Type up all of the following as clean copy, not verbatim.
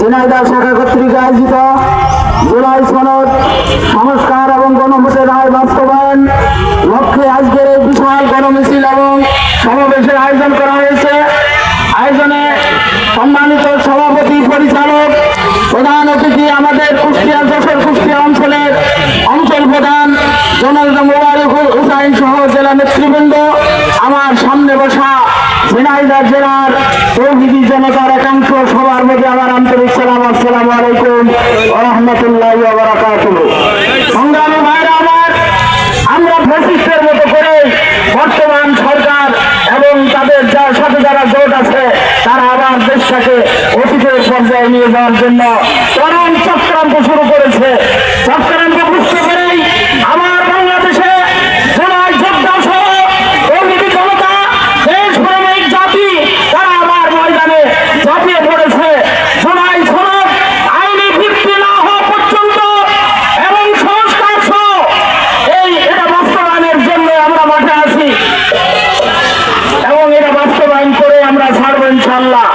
ঝিনাইদহ শাখা কর্তৃক আয়োজিত জুলাই সনদ সংস্কার এবং গণভোটের রায় বাস্তবায়ন লক্ষ্যে আজকের এই বিশাল গণমিছিল এবং সমাবেশের আয়োজন করা হয়েছে। আয়োজনে সম্মানিত সভাপতি পরিচালক প্রধান অতিথি আমাদের কুষ্টিয়া যশোর কুষ্টিয়া অঞ্চলের অঞ্চল প্রধান জনাব মোবারকুল হুসাইন সহ জেলা নেতৃবৃন্দ, আমার সামনে বসা ঝিনাইদহ জেলার তৌহিদি জনতার একাংশ, সবার মধ্যে আমার আন্তরিক সালাম, আসসালামু আলাইকুম ওয়া রাহমাতুল্লাহি ওয়া বারাকাতুহু। সংগ্রামী ভাইরা আমার, আমরা ফ্যাসিস্টের মতো করে বর্তমান সরকার এবং তাদের সাথে যারা জোট আছে তারা আবার দেশটাকে অতীতের পর্যায়ে নিয়ে যাওয়ার জন্য চরম চক্রান্ত শুরু করেছে। চক্রান্ত বুঝতে পেরেই আমার বাংলাদেশে জুলাই যোদ্ধা সহ তৌহিদি জনতা, দেশপ্রেমিক জাতি তারা আবার ময়দানে ঝাঁপিয়ে পড়েছে। জুলাই সনদ আইনি ভিত্তি না হওয়া পর্যন্ত এবং সংস্কার সহ এটা বাস্তবায়নের জন্য আমরা মাঠে আছি এবং এটা বাস্তবায়ন করে আমরা ছাড়বো ইনশাআল্লাহ।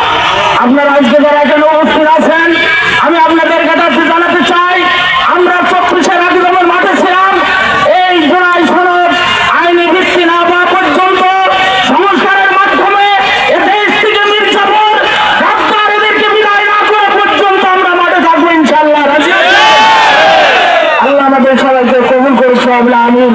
আপনারা আজকে যারা এখানে উপস্থিত আছেন, আমি আপনাদের কাছে জানাতে চাই, আমরা 34-এর আগে যখন মাঠে ছিলাম, এই জুলাই সনদ আইনি ভিত্তি না হওয়া পর্যন্ত সংস্কারের মাধ্যমে দেশ থেকে মির্জাপুর গাদ্দার এদেরকে বিদায় না করা পর্যন্ত আমরা মাঠে থাকবো ইনশাআল্লাহ। আল্লাহ আমাদের সবাইকে কবুল করুন, আমিন।